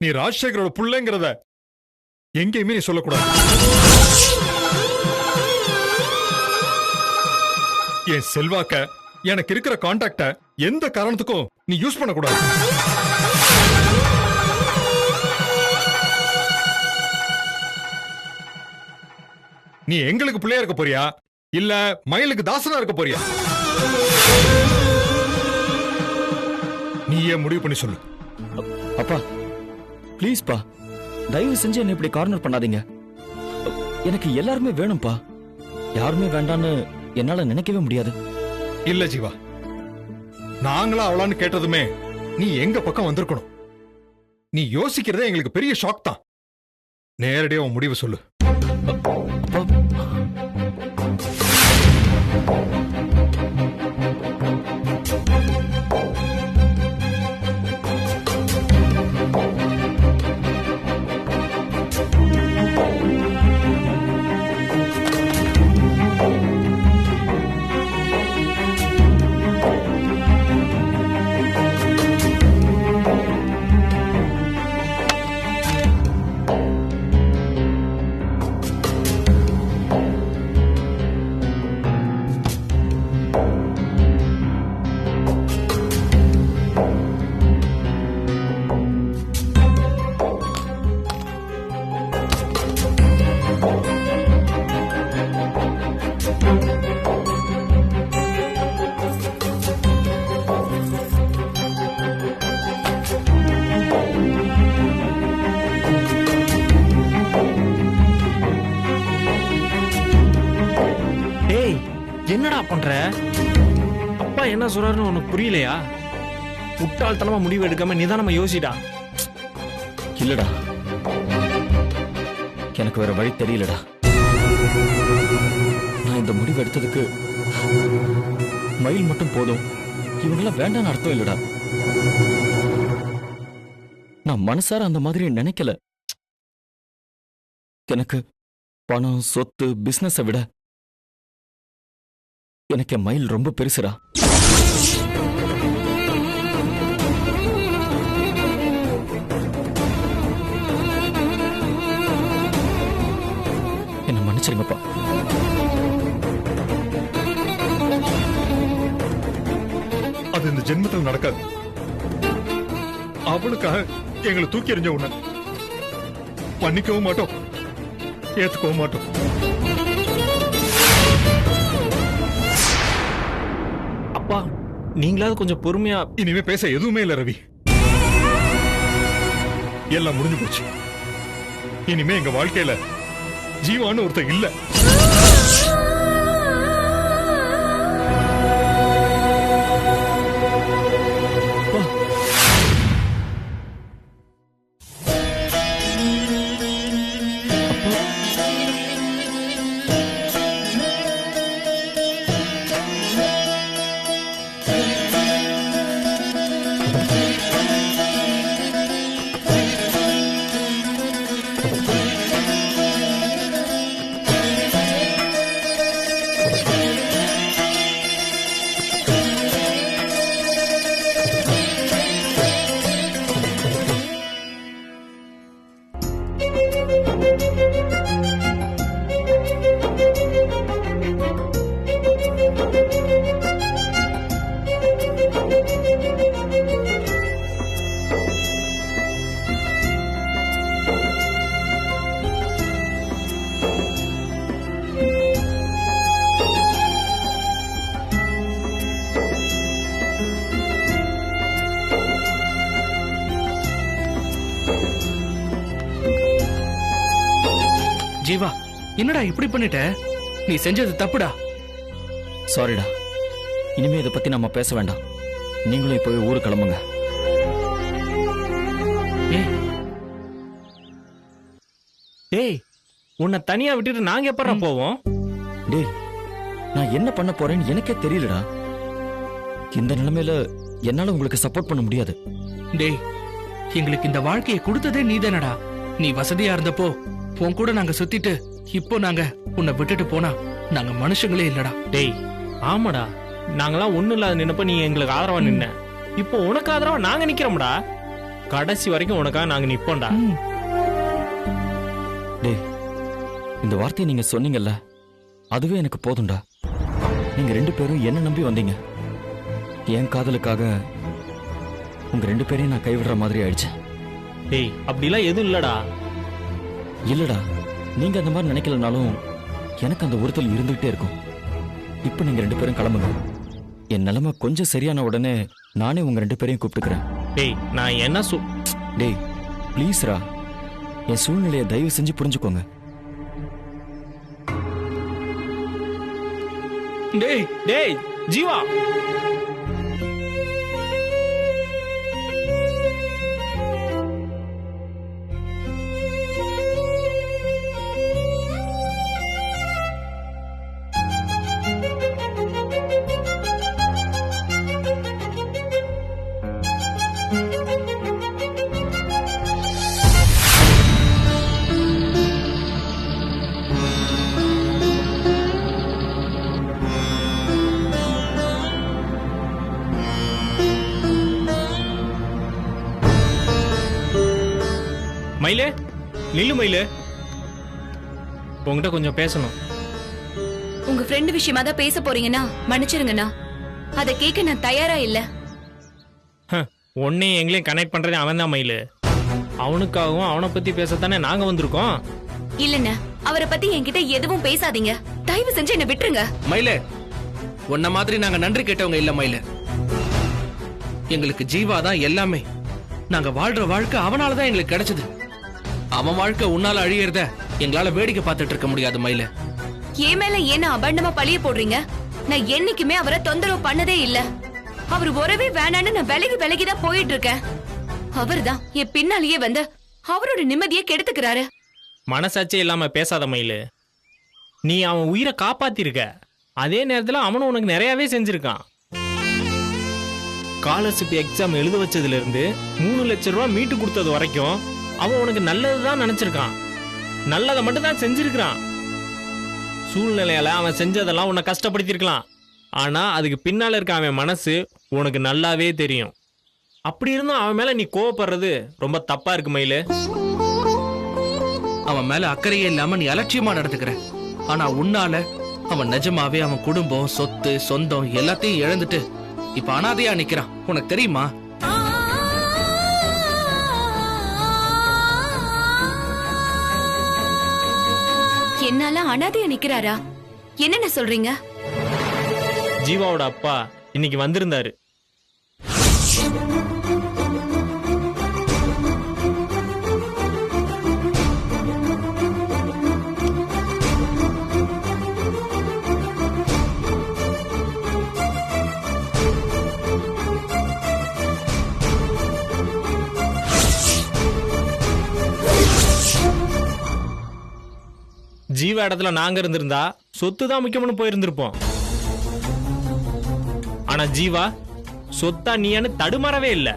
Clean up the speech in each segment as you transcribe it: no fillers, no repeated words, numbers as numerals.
நீ ராஜசேகரோட புள்ளைங்கிறத எங்கேயுமே நீ சொல்லக்கூடாது. என் செல்வாக்க, எனக்கு இருக்கிற கான்டாக்ட எந்த காரணத்துக்கும் நீ யூஸ் பண்ணக்கூடாது. நீ எங்களுக்கு பிள்ளையா இருக்க போறியா இல்ல மயிலுக்கு தாசனா இருக்க போறியா? நீயே முடிவு பண்ணி சொல்லு. அப்பா ப்ளீஸ் பா, தயவு செஞ்சு என்ன இப்படி கார்னர் பண்ணாதீங்க. எனக்கு எல்லாருமே வேணும்பா, யாருமே வேண்டான்னு என்னால நினைக்கவே முடியாது. இல்ல ஜீவா, நாங்களா அவளான்னு கேட்டதுமே நீ எங்க பக்கம் வந்திருக்கணும். நீ யோசிக்கிறதே எங்களுக்கு பெரிய ஷாக் தான். நேரடியா உன் முடிவு சொல்லு. அப்பா என்னடா பண்ற? அப்பா என்ன சொல்றாருன்னு உனக்கு புரியலையா? முட்டாள்தனமா முடிவு எடுக்காம நிதானமா யோசிடா. இல்லடா, எனக்கு வேற வழி தெரியலடா. நான் இந்த முடிவு எடுத்ததுக்கு மயில் மட்டும் போதும், இவங்கெல்லாம் வேண்டான்னு அர்த்தம் இல்லடா. நான் மனசார அந்த மாதிரி நினைக்கல. எனக்கு பணம், சொத்து, பிசினஸை விட எனக்கு மயில் ரொம்ப பெருசுடா. என்ன மன்னிச்சிருங்கப்பா. அது இந்த ஜென்மத்தில் நடக்காது. அவளுக்காக எங்களை தூக்கி எறிஞ்ச உன்னை மன்னிக்கவும் மாட்டோம், ஏத்துக்கவும் மாட்டோம். அப்பா நீங்களாவது கொஞ்சம் பொறுமையா. இனிமே பேச எதுவுமே இல்ல ரவி, எல்லாம் முடிஞ்சு போச்சு. இனிமே எங்க வாழ்க்கையில ஜீவான்னு ஒருத்தர் இல்ல. ஜீவா என்னடா இப்படி பண்ணிட்ட? நீ செஞ்சது தப்புடா. சாரிடா, இனிமே இதை பத்தி நம்ம பேச வேண்டாம். நீங்களும் இப்பவே ஊரு கிளம்புங்க. டேய், உன்னை தனியா விட்டுட்டு நாங்க எப்பறா போவோம்? டேய், நான் என்ன பண்ண போறேன்னு எனக்கே தெரியலடா. இந்த நிலைமையில என்னால உங்களுக்கு சப்போர்ட் பண்ண முடியாது. டேய், எங்களுக்கு இந்த வாழ்க்கையை கொடுத்ததே நீதானடா. நீ வசதியா இருந்தப்போ உன் கூட நாங்க சுத்திட்டு, இப்போ நாங்க உன்னை விட்டுட்டு போனா நாங்க மனுஷங்களே இல்லடா. டேய் ஆமாடா, நாங்களாம் ஒண்ணு இல்லாத நின்னப்ப நீ எங்களுக்கு ஆதரவா நின்ன. இப்போ உனக்கு ஆதரவா நாங்க நிக்கிறோம்டா. கடைசி வரைக்கும் உனக்காக நாங்க நிப்போம்டா. டேய், இந்த வார்த்தையை நீங்க சொன்னீங்கல்ல, அதுவே எனக்கு போதும்டா. நீங்க 2 பேரும் என்ன நம்பி வந்தீங்க. என் காதலுக்காக உங்க 2 பேரையும் நான் கைவிடுற மாதிரி ஆயிடுச்சு. டேய், அப்படிலாம் எதுவும் இல்லடா. இல்லடா, நீங்க அந்த மாதிரி நினைக்கலனாலும் எனக்கு அந்த உறுத்தல் இருந்துகிட்டே இருக்கும். இப்ப நீங்க 2 பேரும் கிளம்புங்க. என் நிலைமை கொஞ்சம் சரியான உடனே நானே உங்க 2 பேரையும் கூப்பிட்டுக்கிறேன். டேய், நான் என்ன டேய் ப்ளீஸ்ரா, என் சூழ்நிலையை தயவு செஞ்சு புரிஞ்சுக்கோங்க. டேய் டேய் ஜீவா, மயிலே நில்லு மயிலே, உங்ககிட்ட கொஞ்சம் பேசணும். உங்க ஃப்ரெண்ட் விஷயமா தான் பேச போறீங்கன்னா மன்னிச்சிருங்கண்ணா, அதை கேட்க நான் தயாரா இல்ல. உன்னையும் எங்களையும் கனெக்ட் பண்றதே அவன் தான் மயிலு. அவனுக்காகவும் அவனை பத்தி பேசத்தானே நாங்க வந்திருக்கோம். இல்லண்ணா, அவரை பத்தி என்கிட்ட எதுவும் பேசாதீங்க. தயவு செஞ்சு என்ன விட்டுருங்க. மயிலே, உன்ன மாதிரி நாங்க நன்றி கேட்டவங்க இல்ல மயிலே. எங்களுக்கு ஜீவா தான் எல்லாமே. நாங்க வாழ்ற வாழ்க்கை அவனாலதான் எங்களுக்கு கிடைச்சது. அவன் வாழ்க்கை உன்னால அழியறத எங்களால வேடிக்கை பார்த்துட்டு இருக்க முடியாது மயில. என் மேல ஏன்னா அபாண்டமா பழிய போடுறீங்க? நான் என்னைக்குமே அவரை தொந்தரவு பண்ணதே இல்ல. அவர் உறவே வேணான்னு நான் விலகிதான் போயிட்டு இருக்கேன். அவர்தான் என் பின்னாலேயே வந்து அவரோட நிம்மதியை கெடுத்துக்கிறாரு. மனசாட்சியே இல்லாம பேசாத மயிலு. நீ அவன் உயிரை காப்பாத்திருக்க, அதே நேரத்துல அவனும் உனக்கு நிறையவே செஞ்சிருக்கான். ஸ்காலர்ஷிப் எக்ஸாம் எழுத வச்சதுல இருந்து 3 லட்சம் ரூபாய் மீட்டு கொடுத்தது வரைக்கும் அவன் உனக்கு நல்லதுதான் நினைச்சிருக்கான். நல்லதை மட்டும் தான் செஞ்சிருக்கான். சூழ்நிலையால அவன் செஞ்சதெல்லாம் உன்னை கஷ்டப்படுத்திருக்கலாம். ஆனா அதுக்கு பின்னால இருக்க அவன் மனசு உனக்கு நல்லாவே தெரியும். அப்படி இருந்தும் அவன் மேல நீ கோவப்படுறது ரொம்ப தப்பா இருக்கு மயிலு. அவன் மேல அக்கறையே இல்லாம நீ அலட்சியமா நடந்துக்கிற. ஆனா உன்னால அவன் நிஜமாவே அவன் குடும்பம், சொத்து, சொந்தம் எல்லாத்தையும் இழந்துட்டு இப்ப அனாதையா நிக்கிறான். உனக்கு தெரியுமா? என்னால அனாதையா நிக்கிறாரா? என்னென்ன சொல்றீங்க? ஜீவாவோட அப்பா இன்னைக்கு வந்திருந்தாரு. ஜீவா இடத்துல நாங்க இருந்திருந்தா சொத்து தான் முக்கியம்னு போயிருந்திருப்போம். ஆனா ஜீவா சொத்தா நீயான்னு தடுமாறவே இல்ல.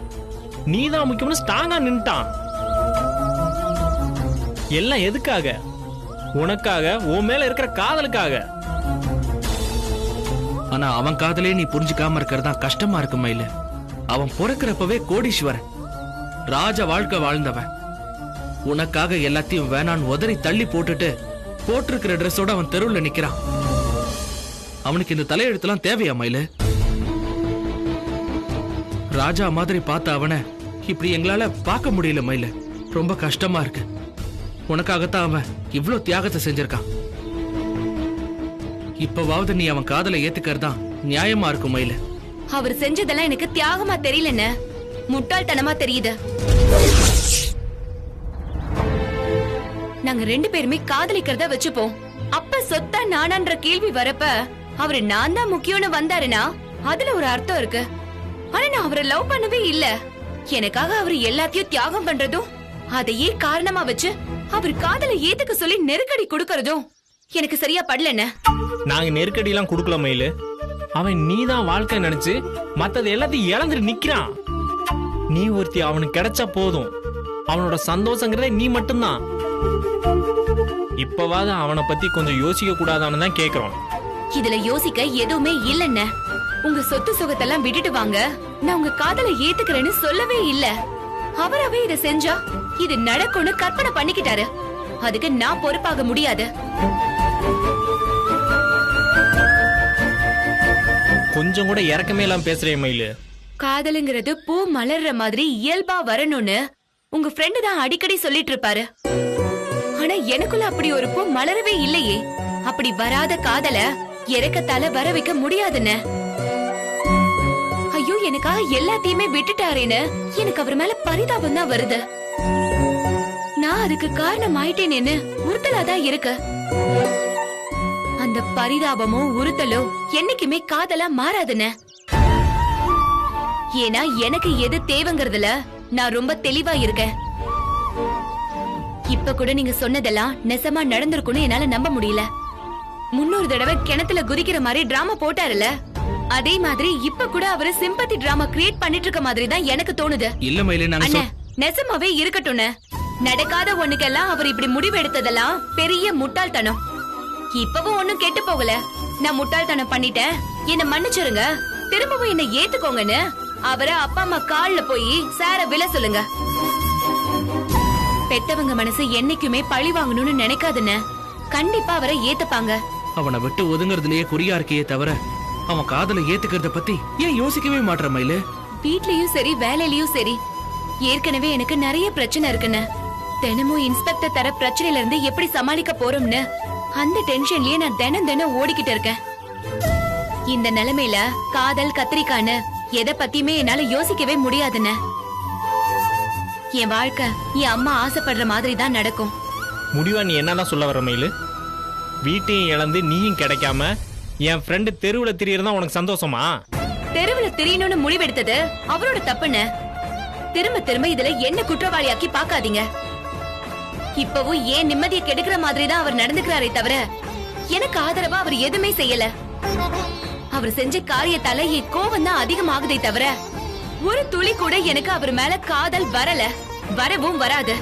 நீதான் முக்கியம்னு ஸ்ட்ராங்கா நின்ட்டான். எல்லாம் எதுக்காக? உனக்காக, உன் மேல இருக்கிற காதலுக்காக. ஆனா அவன் காதலே நீ புரிஞ்சுக்காம இருக்கிறதா கஷ்டமா இருக்கு மயில. அவன் பிறக்கிறப்பவே கோடீஸ்வரன், ராஜ வாழ்க்கை வாழ்ந்தவன். உனக்காக எல்லாத்தையும் வேணான்னு உதறி தள்ளி போட்டுட்டு போட்டிருக்கிற ட்ரெஸ்ஸோட அவன் தெருவுல நிக்கிறான். அவனுக்கு இந்த தலையெழுத்தெல்லாம் தேவையா மயில? ராஜா மாதிரி பார்த்த அவனை இப்படி எங்களால பார்க்க முடியல மயில. ரொம்ப கஷ்டமா இருக்கு. உனக்காகத்தான் அவன் இவ்ளோ தியாகத்தை செஞ்சிருக்கான். இப்பவாவது நீ அவன் காதலை ஏத்துக்கிறதா நியாயமா இருக்கும் மயில. அவர் செஞ்சதெல்லாம் எனக்கு தியாகமா தெரியலன்னு முட்டாள்தனமா தெரியுது. நாங்க 2 பேருமே காதலிக்கிறத வச்சுப்போம். அப்ப சொத்தா நானான்ற கேள்வி வரப்ப அவரு நான் தான் முக்கியம்னு வந்தாருன்னா அதுல ஒரு அர்த்தம் இருக்கு. ஆனா நான் அவரை லவ் பண்ணவே இல்ல. எனக்காக அவரு எல்லாத்தையும் தியாகம் பண்றதும் அதையே காரணமா வச்சு அவர் காதலை ஏத்துக்க சொல்லி நெருக்கடி கொடுக்கறதும் எனக்கு சரியா படலன்னு. நாங்க நெருக்கடி எல்லாம் கொடுக்கல மயிலு. அவன் நீதான் வாழ்க்கை நினைச்சு மத்தது எல்லாத்தையும் இழந்துட்டு நிக்கிறான். நீ ஒருத்தி அவனுக்கு கிடைச்சா போதும். அவனோட சந்தோஷங்கிறதே நீ மட்டும்தான். இப்பவாது அவனை பத்தி கொஞ்சம் யோசிக்க கூடாதான்னு தான் கேக்குறோம். இதுல யோசிக்க எதுவுமே இல்லன்னு. உங்க சொத்து சுகத்தெல்லாம் விட்டுட்டு வாங்க, நான் உங்க காதலை ஏத்துக்கிறேன்னு சொல்லவே இல்ல. அவராவே இத செஞ்சா இது நடக்கும்னு கற்பனை பண்ணிக்கிட்டாரு. அதுக்கு நான் பொறுப்பாக முடியாது. கொஞ்சம் கூட இறக்கமே எல்லாம் பேசுறேன் மயிலு. காதலுங்கிறது பூ மலர்ற மாதிரி இயல்பா வரணும்னு உங்க ஃப்ரெண்டு தான் அடிக்கடி சொல்லிட்டு இருப்பாரு. ஆனா எனக்குள்ள அப்படி ஒரு பூ மலரவே இல்லையே. அப்படி வராத காதல இறக்கத்தால வர வைக்க முடியாதுன்னு. ஐயோ, எனக்காக எல்லாத்தையுமே விட்டுட்டாரேன்னு எனக்கு அவர் மேல பரிதாபம் தான் வருது. நான் அதுக்கு காரணம் ஆயிட்டேனேன்னு உறுத்தலாதான் இருக்கு. அந்த பரிதாபமோ உறுத்தலோ என்னைக்குமே காதலா மாறாதுன்னு. ஏன்னா எனக்கு எது தேவைங்கிறதுல நான் ரொம்ப தெளிவா இருக்கேன். இப்ப கூட நீங்க சொன்னதெல்லாம் நெசமா நடந்திருக்கும்னு என்னால நம்ப முடியல. 300 தடவை கிணத்துல குதிக்கிற மாதிரி டிராமா போட்டாருல, அதே மாதிரி இப்ப கூட அவரு சிம்பத்தி டிராமா கிரியேட் பண்ணிட்டு இருக்க மாதிரி தான் எனக்கு தோணுது. இல்ல மயிலே, நாங்க அண்ணே, நெசமாவே இருக்கட்டும்னு. நடக்காத ஒண்ணுக்கெல்லாம் அவர் இப்படி முடிவு எடுத்ததெல்லாம் பெரிய முட்டாள்தனம். இப்பவும் ஒண்ணும் கெட்டு போகல. நான் முட்டாள்தனம் பண்ணிட்டேன், என்ன மன்னிச்சிருங்க, திரும்பவும் என்ன ஏத்துக்கோங்கன்னு அவரை அப்பா அம்மா கால்ல போய் சார விழ சொல்லுங்க. பெத்தவங்க மனசு என்னைக்குமே பழி வாங்கணும்னு நினைக்காதுன்னு. கண்டிப்பா அவரை ஏத்துப்பாங்க. அவனை விட்டு ஒதுங்கறதுலயே குறியா இருக்கையே தவிர அவன் காதலை ஏத்துக்கிறத பத்தி ஏன் யோசிக்கவே மாட்ற மயிலு? வீட்லயும் சரி வேலையிலயும் சரி ஏற்கனவே எனக்கு நிறைய பிரச்சனை இருக்குன்னு. தினமும் இன்ஸ்பெக்டர் தர பிரச்சனையில இருந்து எப்படி சமாளிக்க போறோம்னு அந்த டென்ஷன்லயே நான் தினம் ஓடிக்கிட்டு இருக்கேன். இந்த நிலைமையில காதல் கத்திரிக்கான்னு எதை பத்தியுமே என்னால யோசிக்கவே முடியாதுன்னு. என் வாழ்க்கை என் அம்மா ஆசைப்படுற மாதிரி தான் நடக்கும். முடிவா நீ என்னதான் சொல்ல வர மயிலு? வீட்டையும் இழந்து நீயும் கிடைக்காம என் ஃப்ரெண்டு தெருவுல திரியறதா உனக்கு சந்தோஷமா? தெருவுல திரியணும்னு முடிவெடுத்தது அவரோட தப்புன்னு திரும்ப திரும்ப இதுல என்ன குற்றவாளியாக்கி பாக்காதீங்க. இப்பவும் ஏன் நிம்மதியை கெடுக்கிற மாதிரி தான் அவர் நடந்துக்கிறாரே தவிர எனக்கு ஆதரவா அவர் எதுவுமே செய்யல. அவர் செஞ்ச காரியத்தால என் கோவம் தான் அதிகமாகுதே தவிர ஒரு துளி கூட எனக்கு அவர் மேல காதல் வரல, வரவும் வராது.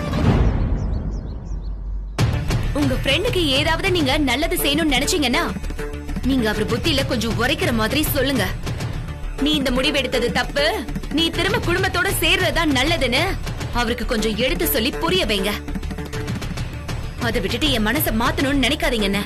உங்க ஃப்ரெண்டுக்கு ஏதாவது நீங்க நல்லது செய்யணும்னு நினைச்சீங்கன்னா நீங்க அவர் புத்தியில கொஞ்சம் உரைக்கிற மாதிரி சொல்லுங்க. நீ இந்த முடிவு எடுத்தது தப்பு, நீ திரும்ப குடும்பத்தோட சேர்றதா நல்லதுன்னு அவருக்கு கொஞ்சம் எடுத்து சொல்லி புரிய வைங்க. அதை விட்டுட்டு என் மனசை மாத்தணும்னு நினைக்காதீங்க. என்ன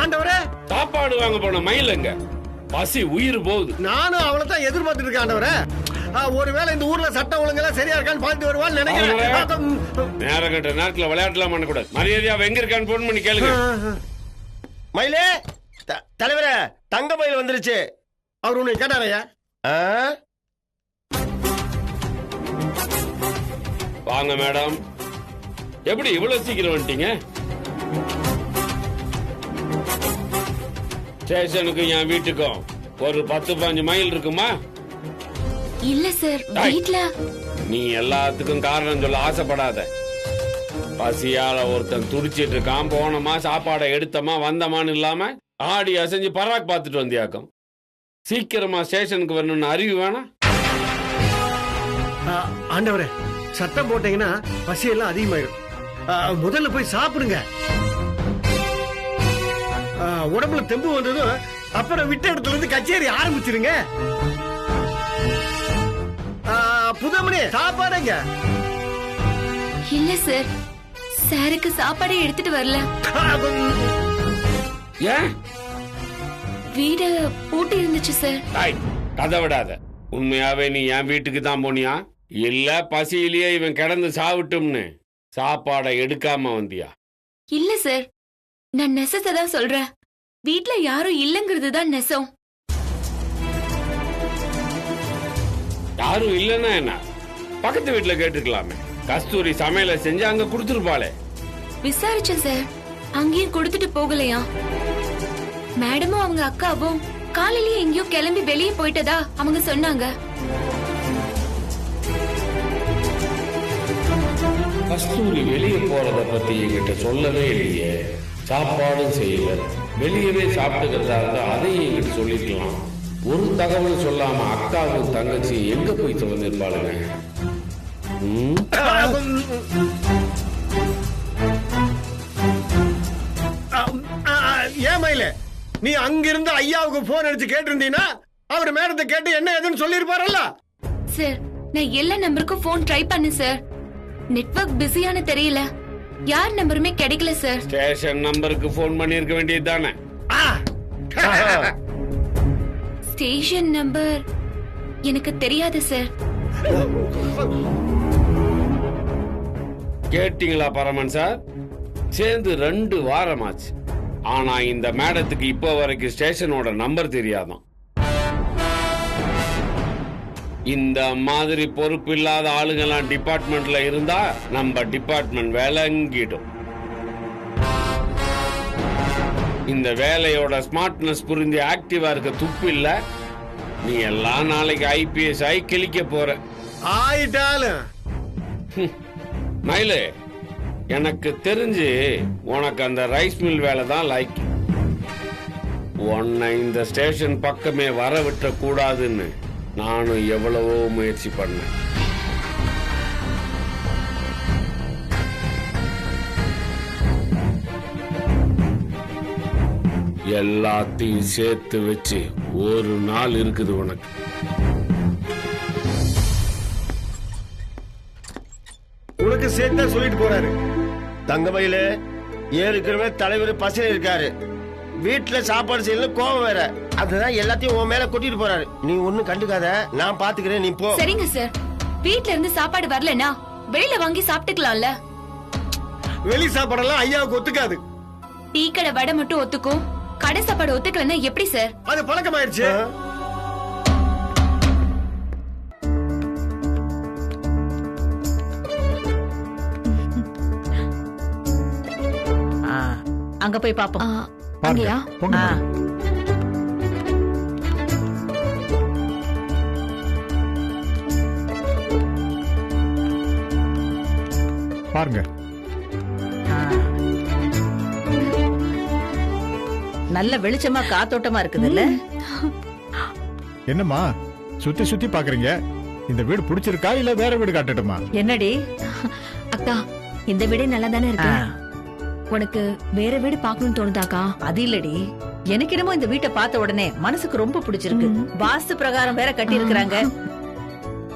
ஆண்டவரே, சாப்பாடு வாங்க போன மயிலங்க பசி உயிர் போகுது. நானும் அவளை தான் எதிர்பார்த்துட்டு இருக்கேன் ஆண்டவரே. ஒருவேளை இந்த ஊர்ல சட்டம் ஒழுங்கெல்லாம் சரியா இருக்கான்னு பார்த்து வருவான்னு நினைக்கிறேன். நேரம் கட்ட நேரத்துல விளையாட்டுலாம் பண்ணக்கூடாது. மரியாதையா எங்க இருக்கான்னு போன் பண்ணி கேளுங்க. மயிலே, தலைவரே, தங்க மயில் வந்துருச்சு. அவர் உன்னை கேட்டாரையா? வாங்க மேடம். எப்படி இவ்வளவு சீக்கிரம் வந்துட்டீங்க? ஸ்டேஷனுக்கு என் வீட்டுக்கும் ஒரு 10-15 மைல் இருக்குமா? இல்ல சார், வீட்ல. நீ எல்லாத்துக்கும் காரணம் சொல்ல ஆசைப்படாத. பசியால ஒருத்தன் துடிச்சிட்டு இருக்கான். போனமா சாப்பாடை எடுத்தமா வந்தமான்னு இல்லாம ஆடி அசைஞ்சு பராக் பார்த்துட்டு வந்தியாக்கும். சீக்கிரமா ஸ்டேஷனுக்கு வரணும்னு அறிவு வேணா? ஆண்டவரே, சட்டம் போட்டீங்கன்னா பசி எல்லாம் அதிகமாயிடும். முதல்ல போய் சாப்பிடுங்க. உடம்புல தெம்பு வந்ததும் அப்புறம் விட்ட இடத்துல இருந்து கச்சேரி ஆரம்பிச்சிருங்க. புதமணி, சாப்பாடுங்க. இல்ல சார், சாருக்கு சாப்பாடே எடுத்துட்டு வரல. ஏன்? வீடு பூட்டி இருந்துச்சு சார். கதை விடாத. உண்மையாவே நீ என் வீட்டுக்கு தான் போனியா இல்ல பசியிலேயே இவன் கிடந்து சாவிட்டும்னு சாப்பாடை எடுக்காம வந்தியா? இல்ல சார், நான் நெசத்தை தான் சொல்றேன். வீட்ல யாரும் இல்லங்கிறது தான் நெசம். யாரும் இல்லன்னா என்ன, பக்கத்து வீட்டுல கேட்டுக்கலாமே. கஸ்தூரி சமையல செஞ்சு அங்க கொடுத்துருப்பாளே. விசாரிச்சேன் சார், அங்கேயும் கொடுத்துட்டு போகலையா. மேடமும் அவங்க அக்காவும் காலையிலேயே எங்கேயோ கிளம்பி வெளியே போயிட்டதா அவங்க சொன்னாங்க. கஸ்தூரி வெளியே போறத பத்தி என்கிட்ட சொல்லவே இல்லையே. சாப்பாடும் செய்யல, வெளியவே சாப்பிட்டுக்கிறதா இருந்தா அதையும் என்கிட்ட சொல்லிக்கலாம். ஒரு தகவல் சொல்லாம அக்காவும் தங்கச்சி எங்க போய் தொலைஞ்சிருப்பாளுங்க? ஏன் மயில, நீ அங்கிருந்து ஐயாவுக்கு போன் அடிச்சு கேட்டிருந்தீங்கன்னா அவர் மேடத்தை கேட்டு என்ன ஏதுன்னு சொல்லிருப்பாரல்ல. சார், நான் எல்லா நம்பருக்கும் போன் ட்ரை பண்ணேன் சார். நெட்வொர்க் பிஸியான தெரியல. யார் நம்பருமே கிடைக்கல சார். ஸ்டேஷன் நம்பருக்கு போன் பண்ணிருக்க வேண்டியது தானே? ஸ்டேஷன் நம்பர் எனக்கு தெரியாது சார். கேட்டீங்களா பரமன் சார்? சேர்ந்து 2 வாரமாச்சு. ஆனா இந்த மேடத்துக்கு இப்போ வரைக்கும் ஸ்டேஷனோட நம்பர் தெரியாதான். இந்த மாதிரி பொறுப்பு இல்லாத ஆளுங்கெல்லாம் டிபார்ட்மெண்ட்ல இருந்தா நம்ம டிபார்ட்மெண்ட் விளங்கிடும். இந்த வேலையோட ஸ்மார்ட்னஸ் புரிஞ்சு ஆக்டிவா இருக்க துப்பு இல்ல. நீ எல்லாம் நாளைக்கு ஐபிஎஸ் ஆகி கிழிக்க போற. ஆயிட்டாலும் மயிலு, எனக்கு தெரிஞ்சு உனக்கு அந்த ரைஸ் மில் வேலை தான் லைக். உன்னை இந்த ஸ்டேஷன் பக்கமே வர விட்ட கூடாதுன்னு நானும் எவ்வளவோ முயற்சி பண்ணேன். எல்லாத்தையும் சேர்த்து வச்சு ஒரு நாள் இருக்குது உனக்கு. உனக்கு சேர்த்தா சொல்லிட்டு போறாரு. தங்கமயில ஏற்கனவே தலைவர் பசங்க இருக்காரு, வீட்டுல சாப்பாடு செய்யல, கோவம் வேற. அதுதான் எல்லாத்தையும் உன் மேல கொட்டிட்டு போறாரு. நீ ஒண்ணும் கண்டுக்காத, நான் பாத்துக்கிறேன், நீ போ. சரிங்க சார். வீட்ல இருந்து சாப்பாடு வரலனா வெளியில வாங்கி சாப்பிட்டுக்கலாம்ல. வெளி சாப்பாடெல்லாம் ஐயாவுக்கு ஒத்துக்காது. டீ கடை வடை மட்டும் ஒத்துக்கும், கடை சாப்பாடு ஒத்துக்கலன்னா எப்படி சார்? அது பழக்கமாயிருச்சு. அங்க போய் பாப்போம். அங்கயா? பாருங்க, நல்ல வெளிச்சமா காத்தோட்டமா இருக்குதுல்ல. என்னம்மா சுத்தி சுத்தி பாக்குறீங்க? இந்த வீடு பிடிச்சிருக்கா இல்ல வேற வீடு காட்டட்டுமா? என்னடி அக்கா, இந்த வீடே நல்லா தானே இருக்கு. உனக்கு வேற வீடு பாக்கணும்னு தோணுதாக்கா? அது இல்லடி, எனக்கு என்னமோ இந்த வீட்டை பார்த்த உடனே மனசுக்கு ரொம்ப பிடிச்சிருக்கு. வாஸ்து பிரகாரம் வேற கட்டி இருக்கிறாங்க.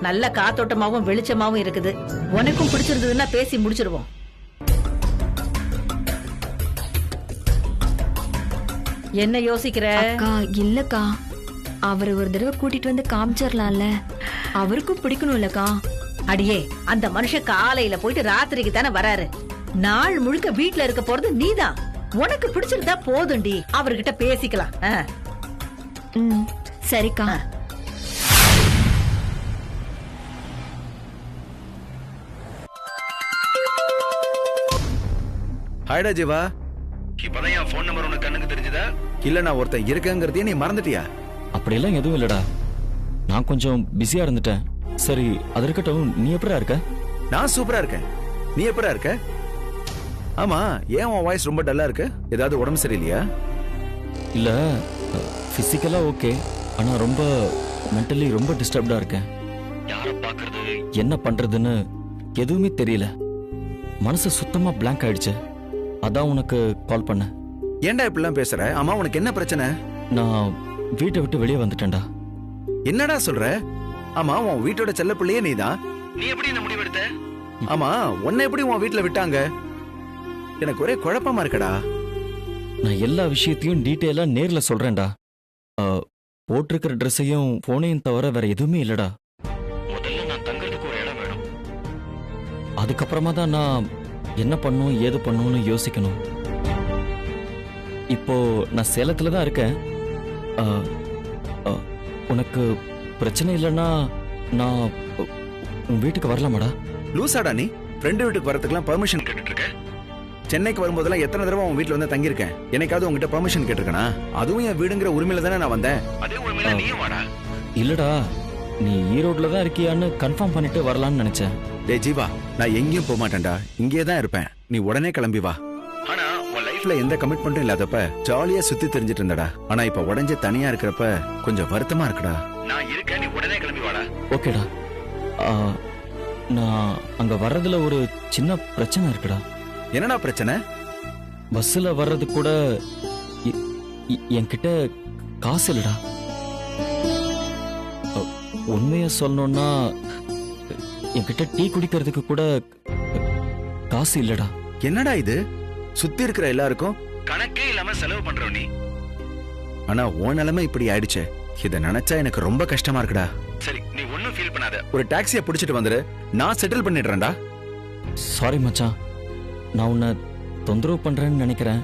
நல்ல காத்தோட்டமாவும் வெளிச்சமாவும் இருக்குது. உனக்கும் பிடிச்சிருந்ததுன்னா பேசி முடிச்சிருவோம். என்ன யோசிக்கிற? அக்கா, இல்லக்கா, அவரை ஒரு தடவை கூட்டிட்டு வந்து காமிச்சிடலாம்ல. அவருக்கும் பிடிக்கணும் இல்லக்கா. அடியே, அந்த மனுஷன் காலையில போயிட்டு ராத்திரிக்கு தானே வராரு. நாள் முழுக்க வீட்டுல இருக்க போறது நீதான். உனக்கு பிடிச்சிருந்தா போதும்டி, அவர்கிட்ட பேசிக்கலாம். சரிக்கா. ஹாய்டா ஜீவா. இப்பதான் என் போன் நம்பர் உனக்கு கண்ணுக்கு தெரிஞ்சதா? இல்ல நான் ஒருத்தன் இருக்கேங்கிறதையே நீ மறந்துட்டியா? அப்படியெல்லாம் எதுவும் இல்லடா, நான் கொஞ்சம் பிஸியா இருந்துட்டேன். சரி, அது இருக்கட்டும். நீ எப்படிடா இருக்க? நான் சூப்பரா இருக்கேன். நீ எப்படா இருக்க? ஆமா, ஏன் உன் வாய்ஸ் ரொம்ப டல்லா இருக்கு? ஏதாவது உடம்பு சரியில்லையா? இல்ல, பிசிக்கலா ஓகே, ஆனா ரொம்ப மென்டலி ரொம்ப டிஸ்டர்ப்டா இருக்கேன். யாரை பார்க்கறது, என்ன பண்றதுன்னு எதுவுமே தெரியல. மனசு சுத்தமா பிளாங்க் ஆயிடுச்சு. அதான் உனக்கு கால் பண்ண. ஏன்டா இப்படிலாம் பேசுற? ஆமா, உனக்கு என்ன பிரச்சனை? நான் வீட்டை விட்டு வெளியே வந்துட்டேன்டா. என்னடா சொல்ற? ஆமா, உன் வீட்டோட செல்ல பிள்ளையே நீதான். நீ எப்படி இந்த முடிவெடுத்த? ஆமா, உன்னை எப்படி உன் வீட்டுல விட்டாங்க? எனக்கு ஒரே குழப்பமா இருக்கடா. நான் எல்லா விஷயத்தையும் டீட்டெயிலா நேர்ல சொல்றேன்டா. போட்டிருக்கிற ட்ரெஸ்ஸையும் போனையும் தவிர வேற எதுவுமே இல்லடா. முதல்ல நான் தங்கறதுக்கு ஒரு இடம் வேணும். அதுக்கப்புறமா தான் நான் என்ன பண்ணும் ஏது பண்ணும்னு யோசிக்கணும். இப்போ நான் சேலத்துல தான் இருக்கேன். உனக்கு பிரச்சனை இல்லைன்னா நான் உன் வீட்டுக்கு வரலாமாடா? லூசாடா நீ? ஃப்ரெண்டு வீட்டுக்கு வரதுக்கெல்லாம் பெர்மிஷன் கேட்டுட்டு இருக்க? சென்னைக்கு வரும்போதெல்லாம் எத்தனை தடவை உன் வீட்டுல வந்து தங்கியிருக்கேன். எனக்காவது உங்ககிட்ட பெர்மிஷன் கேட்டிருக்கனா? அதுவும் என் வீடுங்கிற உரிமையில தானே நான் வந்தேன். அதே உரிமையில நீயும் வாடா. இல்லடா, நீ ஈரோட்ல தான் இருக்கியான்னு கன்ஃபார்ம் பண்ணிட்டு வரலான்னு நினைச்சேன். டேய் ஜீவா, நான் எங்கேயும் போக மாட்டேன்டா, இங்கே தான் இருப்பேன். நீ உடனே கிளம்பி வா. ஆனா உன் லைஃப்ல எந்த கமிட்மெண்ட்டும் இல்லாதப்ப ஜாலியா சுத்தி தெரிஞ்சிட்டு இருந்தடா. ஆனா இப்ப உடஞ்ச தனியா இருக்கிறப்ப கொஞ்சம் வருத்தமா இருக்குடா. நான் இருக்கேன், நீ உடனே கிளம்பி வாடா. ஓகேடா. நான் அங்க வர்றதுல ஒரு சின்ன பிரச்சனை இருக்குடா. என்னடா பிரச்சனை? பஸ்ல வர்றது கூட என்கிட்ட காசு இல்லடா. உண்மைய சொல்லணும்னா என்கிட்ட டீ குடிக்கிறதுக்கு கூட காசு இல்லடா. என்னடா இது? சுத்தி இருக்கிற எல்லாருக்கும் கணக்கே இல்லாம செலவு பண்ற நீ. ஆனா உன் நிலைமை இப்படி ஆயிடுச்சே, இத நினைச்சா எனக்கு ரொம்ப கஷ்டமா இருக்குடா. சரி, நீ ஒன்னும் ஃபீல் பண்ணாத. ஒரு டாக்ஸியை பிடிச்சிட்டு வந்துரு, நான் செட்டில் பண்ணிடுறேன்டா. சாரி மச்சான், நான் உன்னை தொந்தரவு பண்றேன்னு நினைக்கிறேன்.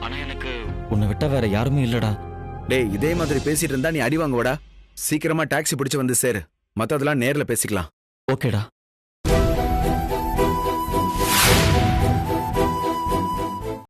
ஆனா எனக்கு உன்னை விட்டா வேற யாருமே இல்லடா. டேய், இதே மாதிரி பேசிட்டு இருந்தா நீ அடி வாங்குவடா. சீக்கிரமா டாக்ஸி பிடிச்சு வந்து சேரு, மத்ததெல்லாம் நேர்ல பேசிக்கலாம். ஓகேடா.